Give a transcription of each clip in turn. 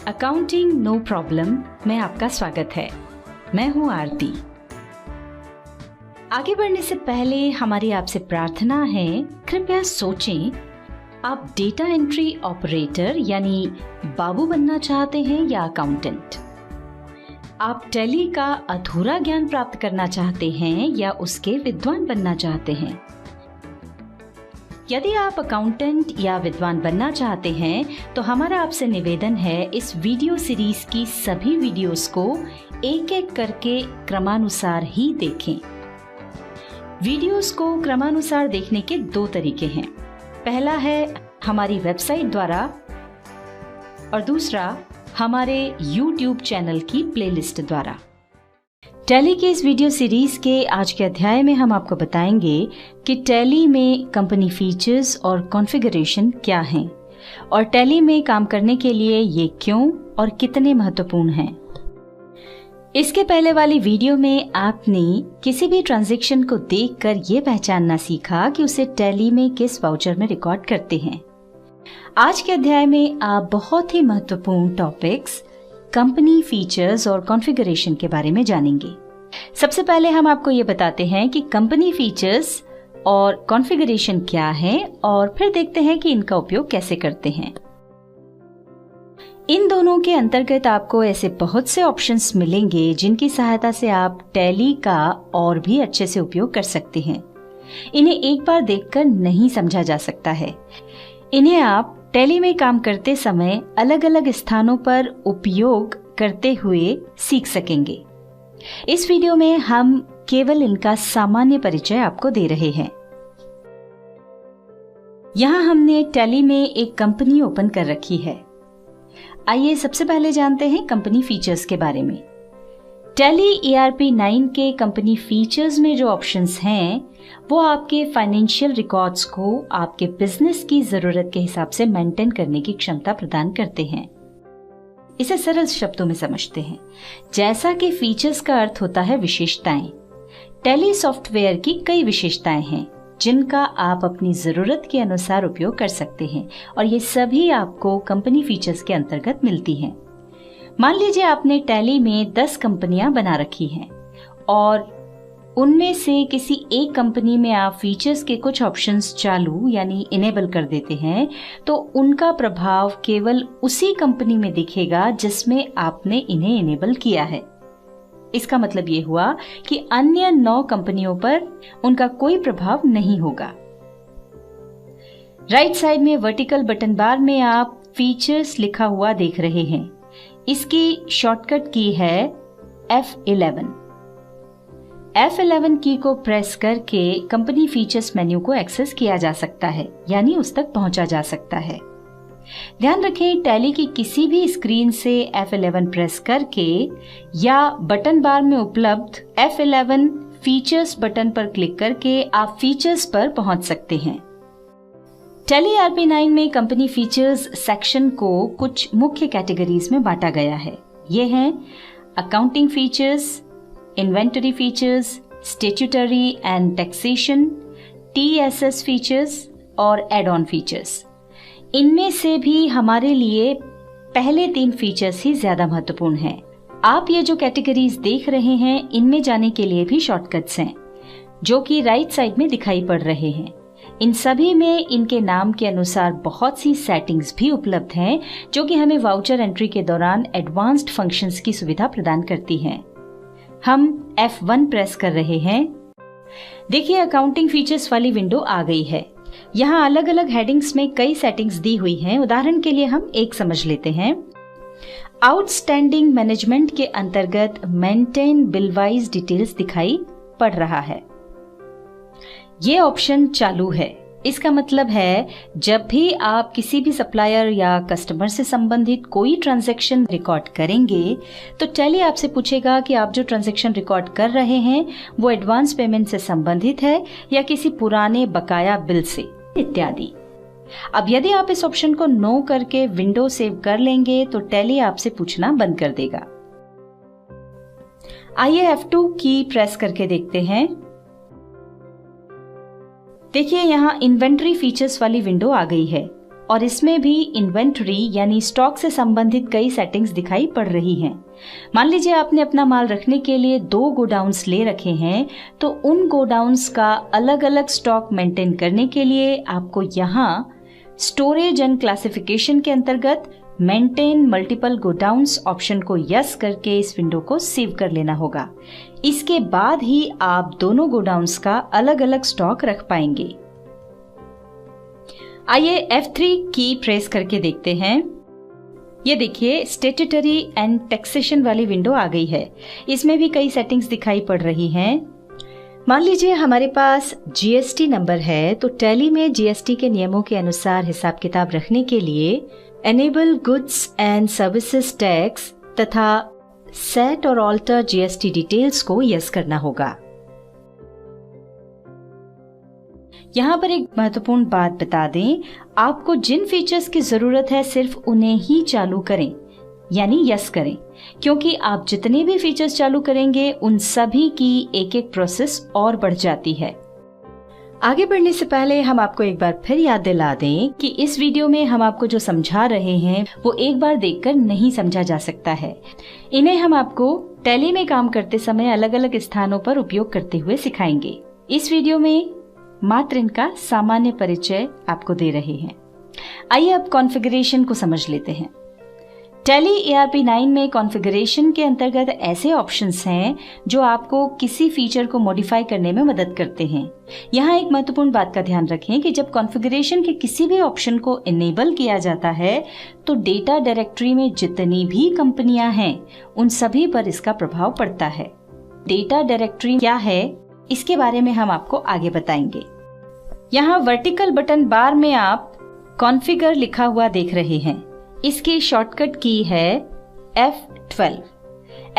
Accounting no problem में आपका स्वागत है। मैं हूं आरती। आगे बढ़ने से पहले हमारी आपसे प्रार्थना है, कृपया सोचें, आप डेटा एंट्री ऑपरेटर यानी बाबू बनना चाहते हैं या अकाउंटेंट? आप टैली का अधूरा ज्ञान प्राप्त करना चाहते हैं या उसके विद्वान बनना चाहते हैं? यदि आप अकाउंटेंट या विद्वान बनना चाहते हैं तो हमारा आपसे निवेदन है, इस वीडियो सीरीज की सभी वीडियोस को एक एक करके क्रमानुसार ही देखें। वीडियोस को क्रमानुसार देखने के दो तरीके हैं। पहला है हमारी वेबसाइट द्वारा और दूसरा हमारे YouTube चैनल की प्लेलिस्ट द्वारा। टैली के इस वीडियो सीरीज के आज के अध्याय में हम आपको बताएंगे कि टैली में कंपनी फीचर्स और कॉन्फ़िगरेशन क्या हैं और टैली में काम करने के लिए ये क्यों और कितने महत्वपूर्ण हैं। इसके पहले वाली वीडियो में आपने किसी भी ट्रांजैक्शन को देखकर ये पहचानना सीखा कि उसे टैली में किस वाउचर में रिकॉर्ड करते हैं। आज के अध्याय में आप बहुत ही महत्वपूर्ण टॉपिक्स कंपनी फीचर्स और कॉन्फ़िगरेशन के बारे में जानेंगे। सबसे पहले हम आपको ये बताते हैं कि कंपनी फीचर्स और कॉन्फ़िगरेशन क्या है और फिर देखते हैं कि इनका उपयोग कैसे करते हैं। इन दोनों के अंतर्गत आपको ऐसे बहुत से ऑप्शंस मिलेंगे जिनकी सहायता से आप टैली का और भी अच्छे से उपयोग कर सकते हैं। इन्हें एक बार देखकर नहीं समझा जा सकता है। इन्हें आप टैली में काम करते समय अलग अलग स्थानों पर उपयोग करते हुए सीख सकेंगे। इस वीडियो में हम केवल इनका सामान्य परिचय आपको दे रहे हैं। यहाँ हमने टैली में एक कंपनी ओपन कर रखी है। आइए सबसे पहले जानते हैं कंपनी फीचर्स के बारे में। टैली ERP 9 के कंपनी फीचर्स में जो ऑप्शंस हैं वो आपके फाइनेंशियल रिकॉर्ड्स को आपके बिजनेस की जरूरत के हिसाब से मेंटेन करने की क्षमता प्रदान करते हैं। इसे सरल शब्दों में समझते हैं। जैसा कि फीचर्स का अर्थ होता है विशेषताएं, टैली सॉफ्टवेयर की कई विशेषताएं हैं जिनका आप अपनी जरूरत के अनुसार उपयोग कर सकते हैं और ये सभी आपको कंपनी फीचर्स के अंतर्गत मिलती हैं। मान लीजिए आपने टैली में 10 कंपनियां बना रखी हैं और उनमें से किसी एक कंपनी में आप फीचर्स के कुछ ऑप्शंस चालू यानी इनेबल कर देते हैं तो उनका प्रभाव केवल उसी कंपनी में दिखेगा जिसमें आपने इन्हें इनेबल किया है। इसका मतलब ये हुआ कि अन्य 9 कंपनियों पर उनका कोई प्रभाव नहीं होगा। राइट साइड में वर्टिकल बटन बार में आप फीचर्स लिखा हुआ देख रहे हैं। इसकी शॉर्टकट की है F11। F11 की को प्रेस करके कंपनी फीचर्स मेन्यू को एक्सेस किया जा सकता है यानी उस तक पहुंचा जा सकता है। ध्यान रखें, टैली की किसी भी स्क्रीन से F11 प्रेस करके या बटन बार में उपलब्ध F11 फीचर्स बटन पर क्लिक करके आप फीचर्स पर पहुंच सकते हैं। टैली ERP 9 में कंपनी फीचर्स सेक्शन को कुछ मुख्य कैटेगरीज में बांटा गया है। ये हैं accounting features, inventory features, statutory and taxation, TSS features और एड ऑन फीचर्स। इनमें से भी हमारे लिए पहले 3 फीचर्स ही ज्यादा महत्वपूर्ण हैं। आप ये जो कैटेगरीज देख रहे हैं इनमें जाने के लिए भी शॉर्टकट्स हैं जो कि राइट साइड में दिखाई पड़ रहे हैं। इन सभी में इनके नाम के अनुसार बहुत सी सेटिंग्स भी उपलब्ध हैं जो कि हमें वाउचर एंट्री के दौरान एडवांस्ड फंक्शंस की सुविधा प्रदान करती हैं। हम F1 प्रेस कर रहे हैं। देखिए अकाउंटिंग फीचर्स वाली विंडो आ गई है। यहाँ अलग अलग हेडिंग्स में कई सेटिंग्स दी हुई हैं। उदाहरण के लिए हम एक समझ लेते हैं। आउटस्टैंडिंग मैनेजमेंट के अंतर्गत मेंटेन बिल वाइज डिटेल्स दिखाई पड़ रहा है। ये ऑप्शन चालू है। इसका मतलब है जब भी आप किसी भी सप्लायर या कस्टमर से संबंधित कोई ट्रांजैक्शन रिकॉर्ड करेंगे तो टैली आपसे पूछेगा कि आप जो ट्रांजैक्शन रिकॉर्ड कर रहे हैं वो एडवांस पेमेंट से संबंधित है या किसी पुराने बकाया बिल से इत्यादि। अब यदि आप इस ऑप्शन को नो करके विंडो सेव कर लेंगे तो टैली आपसे पूछना बंद कर देगा। आइए F2 की प्रेस करके देखते हैं। देखिए यहाँ इन्वेंटरी फीचर्स वाली विंडो आ गई है और इसमें भी इन्वेंटरी यानी स्टॉक से संबंधित कई सेटिंग्स दिखाई पड़ रही हैं। मान लीजिए आपने अपना माल रखने के लिए 2 गोडाउन्स ले रखे हैं, तो उन गोडाउन्स का अलग अलग स्टॉक मेंटेन करने के लिए आपको यहाँ स्टोरेज एंड क्लासिफिकेशन के अंतर्गत मेंटेन मल्टीपल गोडाउन्स ऑप्शन को यस करके इस विंडो को सेव कर लेना होगा। इसके बाद ही आप दोनों गोडाउन्स का अलग अलग स्टॉक रख पाएंगे। आइए F3 की प्रेस करके देखते हैं। ये देखिए स्टैट्यूटरी एंड टैक्सेशन वाली विंडो आ गई है। इसमें भी कई सेटिंग्स दिखाई पड़ रही हैं। मान लीजिए हमारे पास जीएसटी नंबर है, तो टैली में जीएसटी के नियमों के अनुसार हिसाब किताब रखने के लिए enable goods and services tax तथा सेट और ऑल्टर जीएसटी डिटेल्स को यस करना होगा। यहाँ पर एक महत्वपूर्ण बात बता दें, आपको जिन फीचर्स की जरूरत है सिर्फ उन्हें ही चालू करें, यानी यस करें, क्योंकि आप जितने भी फीचर्स चालू करेंगे उन सभी की एक एक प्रोसेस और बढ़ जाती है। आगे बढ़ने से पहले हम आपको एक बार फिर याद दिला दें कि इस वीडियो में हम आपको जो समझा रहे हैं वो एक बार देखकर नहीं समझा जा सकता है। इन्हें हम आपको टैली में काम करते समय अलग अलग स्थानों पर उपयोग करते हुए सिखाएंगे। इस वीडियो में मात्र इनका सामान्य परिचय आपको दे रहे हैं। आइए अब कॉन्फ़िगरेशन को समझ लेते हैं। टैली ERP9 में कॉन्फ़िगरेशन के अंतर्गत ऐसे ऑप्शंस हैं जो आपको किसी फीचर को मॉडिफाई करने में मदद करते हैं। यहाँ एक महत्वपूर्ण बात का ध्यान रखें कि जब कॉन्फ़िगरेशन के किसी भी ऑप्शन को इनेबल किया जाता है तो डेटा डायरेक्टरी में जितनी भी कंपनियां हैं उन सभी पर इसका प्रभाव पड़ता है। डेटा डायरेक्टरी क्या है इसके बारे में हम आपको आगे बताएंगे। यहाँ वर्टिकल बटन बार में आप कॉन्फ़िगर लिखा हुआ देख रहे हैं। इसकी शॉर्टकट की है F12।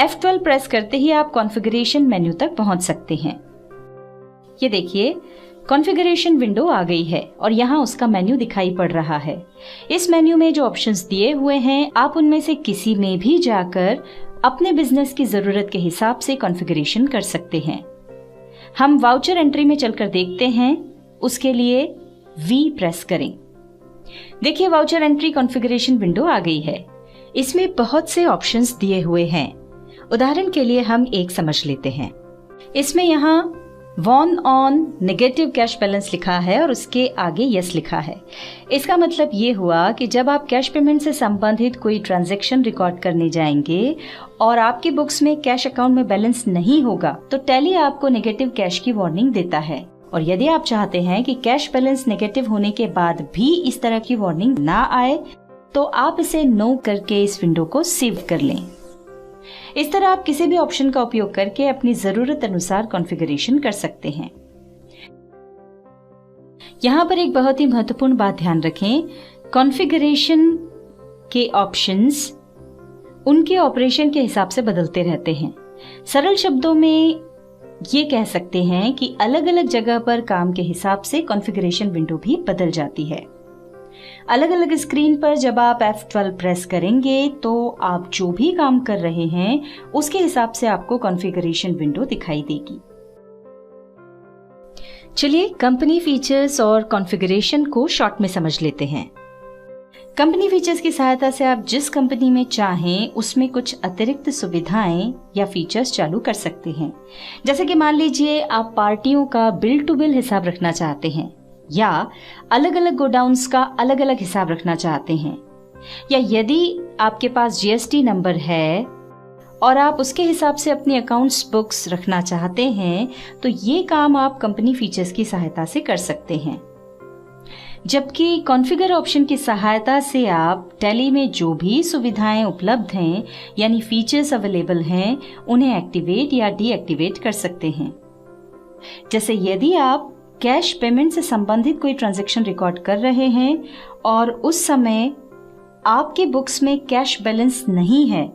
F12 प्रेस करते ही आप कॉन्फ़िगरेशन मेन्यू तक पहुंच सकते हैं। ये देखिए कॉन्फ़िगरेशन विंडो आ गई है और यहाँ उसका मेन्यू दिखाई पड़ रहा है। इस मेन्यू में जो ऑप्शंस दिए हुए हैं आप उनमें से किसी में भी जाकर अपने बिजनेस की जरूरत के हिसाब से कॉन्फ़िगरेशन कर सकते हैं। हम वाउचर एंट्री में चलकर देखते हैं। उसके लिए V प्रेस करें। देखिए वाउचर एंट्री कॉन्फ़िगरेशन विंडो आ गई है। इसमें बहुत से ऑप्शंस दिए हुए हैं। उदाहरण के लिए हम एक समझ लेते हैं। इसमें यहाँ वॉन ऑन नेगेटिव कैश बैलेंस लिखा है और उसके आगे यस लिखा है। इसका मतलब ये हुआ कि जब आप कैश पेमेंट से संबंधित कोई ट्रांजैक्शन रिकॉर्ड करने जाएंगे और आपकी बुक्स में कैश अकाउंट में बैलेंस नहीं होगा तो टैली आपको नेगेटिव कैश की वार्निंग देता है। और यदि आप चाहते हैं कि कैश बैलेंस नेगेटिव होने के बाद भी इस तरह की वार्निंग ना आए तो आप इसे नो करके इस विंडो को सेव कर लें। इस तरह आप किसी भी ऑप्शन का उपयोग करके अपनी जरूरत अनुसार कॉन्फ़िगरेशन कर सकते हैं। यहाँ पर एक बहुत ही महत्वपूर्ण बात ध्यान रखें, कॉन्फ़िगरेशन के ऑप्शंस उनके ऑपरेशन के हिसाब से बदलते रहते हैं। सरल शब्दों में ये कह सकते हैं कि अलग अलग जगह पर काम के हिसाब से कॉन्फ़िगरेशन विंडो भी बदल जाती है। अलग अलग स्क्रीन पर जब आप F12 प्रेस करेंगे तो आप जो भी काम कर रहे हैं उसके हिसाब से आपको कॉन्फ़िगरेशन विंडो दिखाई देगी। चलिए कंपनी फीचर्स और कॉन्फ़िगरेशन को शॉर्ट में समझ लेते हैं। कंपनी फीचर्स की सहायता से आप जिस कंपनी में चाहें उसमें कुछ अतिरिक्त सुविधाएं या फीचर्स चालू कर सकते हैं। जैसे कि मान लीजिए आप पार्टियों का बिल टू बिल हिसाब रखना चाहते हैं या अलग अलग गोडाउन्स का अलग अलग हिसाब रखना चाहते हैं, या यदि आपके पास जीएसटी नंबर है और आप उसके हिसाब से अपनी अकाउंट्स बुक्स रखना चाहते हैं तो ये काम आप कंपनी फीचर्स की सहायता से कर सकते हैं। जबकि कॉन्फ़िगर ऑप्शन की सहायता से आप टैली में जो भी सुविधाएं उपलब्ध हैं यानी फीचर्स अवेलेबल हैं उन्हें एक्टिवेट या डीएक्टिवेट कर सकते हैं। जैसे यदि आप कैश पेमेंट से संबंधित कोई ट्रांजैक्शन रिकॉर्ड कर रहे हैं और उस समय आपके बुक्स में कैश बैलेंस नहीं है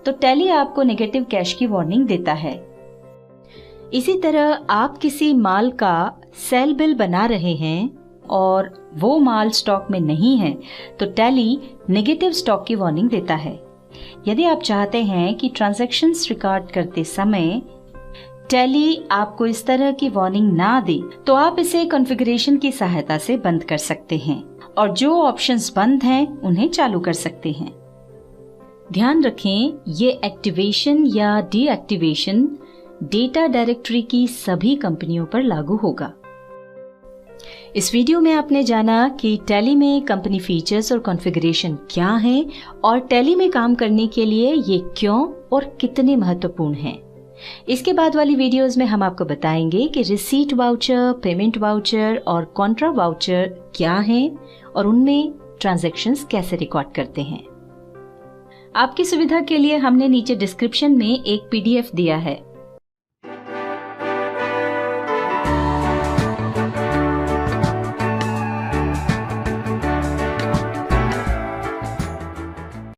तो टैली आपको नेगेटिव कैश की वार्निंग देता है। इसी तरह आप किसी माल का सेल बिल बना रहे हैं और वो माल स्टॉक में नहीं है तो टैली नेगेटिव स्टॉक की वार्निंग देता है। यदि आप चाहते हैं कि ट्रांजैक्शंस रिकॉर्ड करते समय टैली आपको इस तरह की वार्निंग ना दे तो आप इसे कॉन्फ़िगरेशन की सहायता से बंद कर सकते हैं और जो ऑप्शंस बंद हैं उन्हें चालू कर सकते हैं। ध्यान रखें, ये एक्टिवेशन या डीएक्टिवेशन डेटा डायरेक्टरी की सभी कंपनियों पर लागू होगा। इस वीडियो में आपने जाना कि टैली में कंपनी फीचर्स और कॉन्फ़िगरेशन क्या हैं और टैली में काम करने के लिए ये क्यों और कितने महत्वपूर्ण हैं। इसके बाद वाली वीडियोस में हम आपको बताएंगे कि रिसीट वाउचर, पेमेंट वाउचर और कॉन्ट्रा वाउचर क्या हैं और उनमें ट्रांजैक्शंस कैसे रिकॉर्ड करते हैं। आपकी सुविधा के लिए हमने नीचे डिस्क्रिप्शन में एक PDF दिया है,